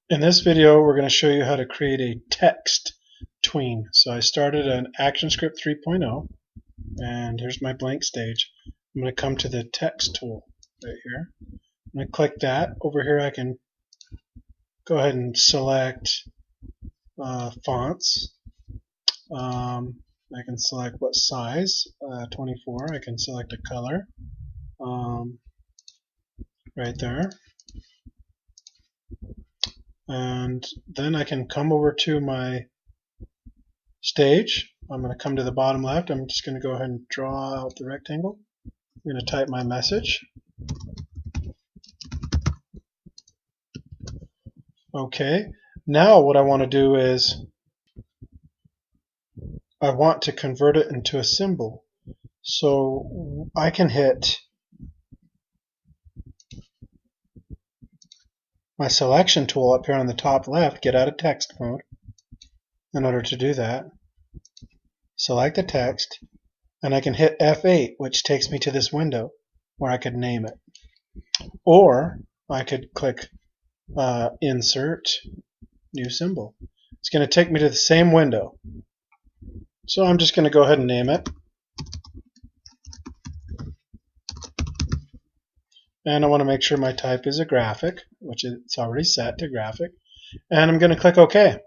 In this video, we're going to show you how to create a text tween. So I started an ActionScript 3.0, and here's my blank stage. I'm going to come to the text tool right here. I'm going to click that. Over here, I can go ahead and select fonts. I can select what size, 24. I can select a color right there. And then I can come over to my stage. I'm going to come to the bottom left. I'm just going to go ahead and draw out the rectangle. I'm going to type my message. Okay. Now what I want to do is I want to convert it into a symbol. So I can hit my selection tool up here on the top left, get out of text mode. In order to do that, select the text, and I can hit F8, which takes me to this window where I could name it. Or I could click Insert, New Symbol. It's going to take me to the same window. So I'm just going to go ahead and name it. And I want to make sure my type is a graphic, which it's already set to graphic. And I'm going to click OK.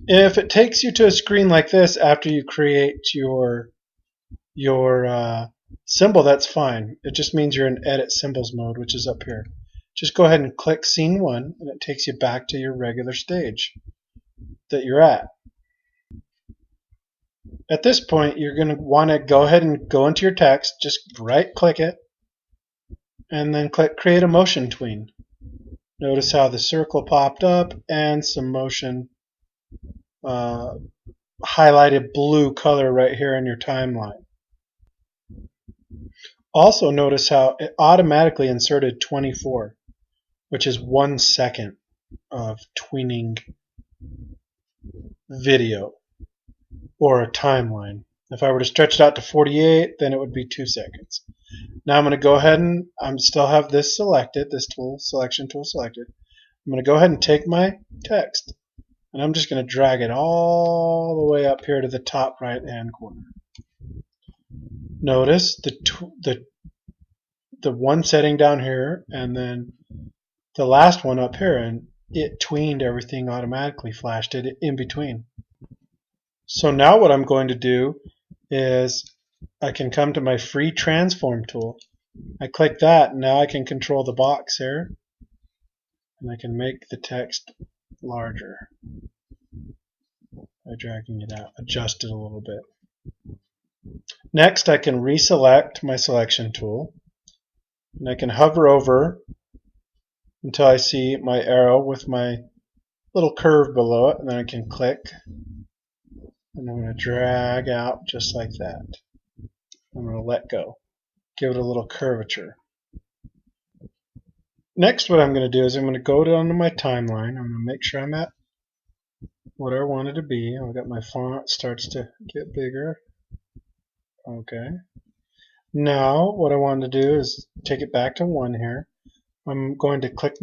If it takes you to a screen like this after you create your symbol, that's fine. It just means you're in Edit Symbols mode, which is up here. Just go ahead and click Scene 1, and it takes you back to your regular stage that you're at. At this point, you're going to want to go ahead and go into your text, just right-click it, and then click Create a Motion Tween. Notice how the circle popped up and some motion highlighted blue color right here in your timeline. Also notice how it automatically inserted 24, which is 1 second of tweening video or a timeline. If I were to stretch it out to 48, then it would be 2 seconds. Now I'm going to go ahead and I still have this selected, this tool, selection tool selected. I'm going to go ahead and take my text, and I'm just going to drag it all the way up here to the top right hand corner. Notice the one setting down here and then the last one up here, and it tweened everything automatically, flashed it in between. So now what I'm going to do is I can come to my free transform tool. I click that, and now I can control the box here, and I can make the text larger by dragging it out, adjust it a little bit. Next, I can reselect my selection tool, and I can hover over until I see my arrow with my little curve below it, and then I can click, and I'm going to drag out just like that. I'm going to let go, give it a little curvature. Next, what I'm going to do is I'm going to go down to my timeline. I'm going to make sure I'm at what I want it to be. I've got my font starts to get bigger. Okay. Now what I want to do is take it back to 1 here. I'm going to click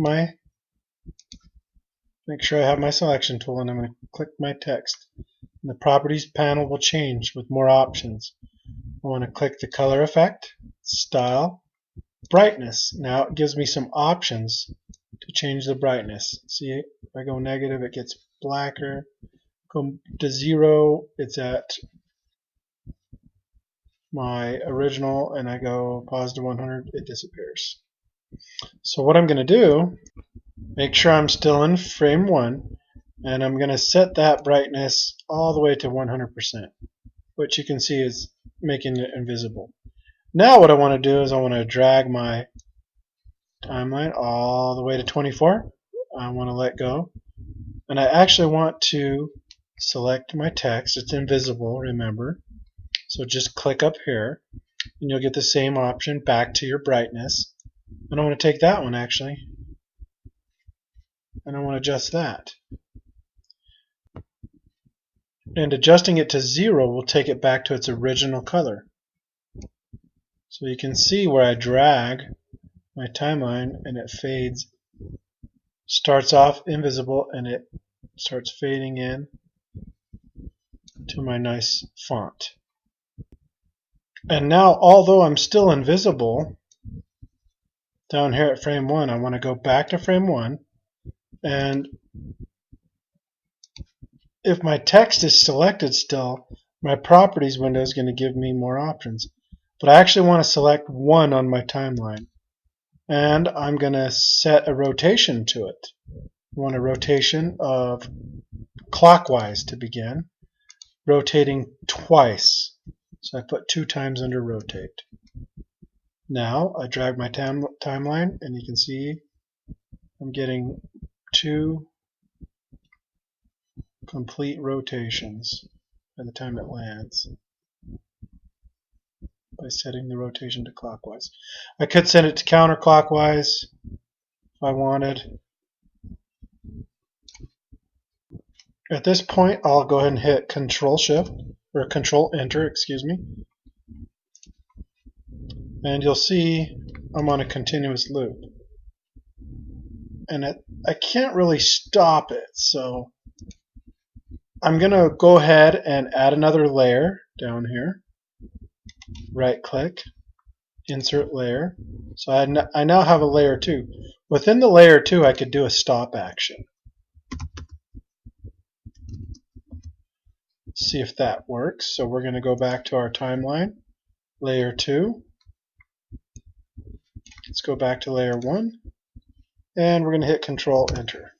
make sure I have my selection tool, and I'm going to click my text. And the properties panel will change with more options. I want to click the color effect, style, brightness. Now it gives me some options to change the brightness. See, if I go negative, it gets blacker. Go to 0, it's at my original, and I go positive 100, it disappears. So what I'm going to do, make sure I'm still in frame 1, and I'm going to set that brightness all the way to 100%, which you can see is making it invisible. Now what I want to do is I want to drag my timeline all the way to 24. I want to let go, and I actually want to select my text. It's invisible, remember. So just click up here, and you'll get the same option, back to your brightness. And I want to take that one actually, and I want to adjust that. And adjusting it to 0 will take it back to its original color. So you can see where I drag my timeline and it fades, starts off invisible and it starts fading in to my nice font. And now, although I'm still invisible, down here at frame 1, I want to go back to frame 1, and if my text is selected still, my properties window is going to give me more options. But I actually want to select 1 on my timeline, and I'm going to set a rotation to it. I want a rotation of clockwise to begin, rotating twice. So I put 2 times under rotate. Now I drag my timeline and you can see I'm getting 2 complete rotations by the time it lands by setting the rotation to clockwise. I could set it to counterclockwise if I wanted. At this point I'll go ahead and hit Control Enter, excuse me. And you'll see I'm on a continuous loop. And I can't really stop it, so I'm going to go ahead and add another layer down here. Right click, insert layer. So I now have a layer 2. Within the layer 2 I could do a stop action. See if that works. So we're going to go back to our timeline, layer 2. Let's go back to layer 1, and we're going to hit Control Enter.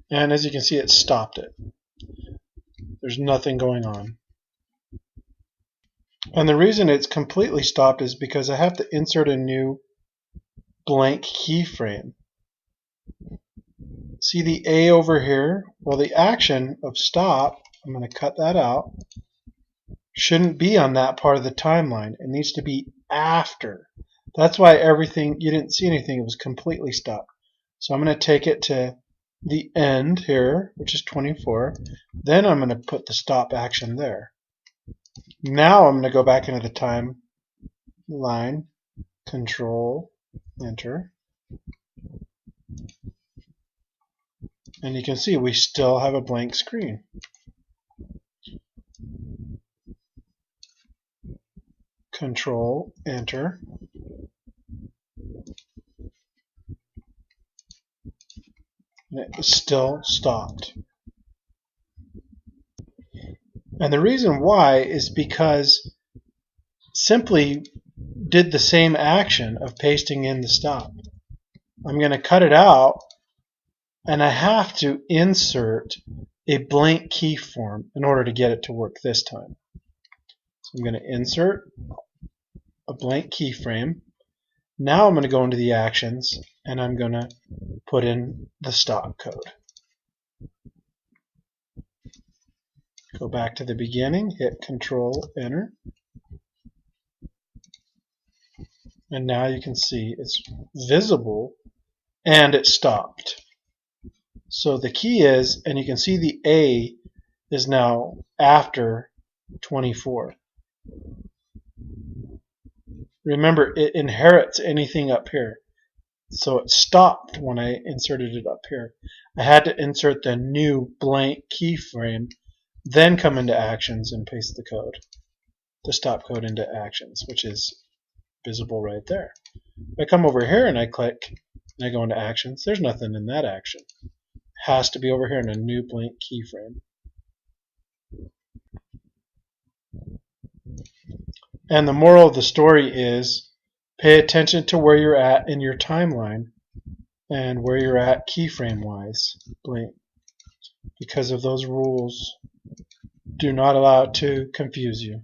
And as you can see, it stopped it. There's nothing going on. And the reason it's completely stopped is because I have to insert a new blank keyframe. See the A over here? Well, the action of stop, I'm going to cut that out, shouldn't be on that part of the timeline. It needs to be after. That's why everything, you didn't see anything, it was completely stopped. So I'm going to take it to the end here, which is 24. Then I'm going to put the stop action there. Now I'm going to go back into the timeline, Control Enter. And you can see we still have a blank screen. Control Enter. And it was still stopped. And the reason why is because simply did the same action of pasting in the stop. I'm going to cut it out, and I have to insert a blank keyform in order to get it to work this time. So I'm going to insert a blank keyframe. Now I'm going to go into the actions, and I'm going to put in the stop code. Go back to the beginning, hit Control Enter, and now you can see it's visible and it stopped. So the key is, and you can see the A is now after 24. Remember, it inherits anything up here. So it stopped when I inserted it up here. I had to insert the new blank keyframe, then come into actions and paste the code, the stop code into actions, which is visible right there. If I come over here and I click and I go into actions, there's nothing in that action. It has to be over here in a new blank keyframe. And the moral of the story is pay attention to where you're at in your timeline and where you're at keyframe wise, blank, because of those rules. Do not allow it to confuse you.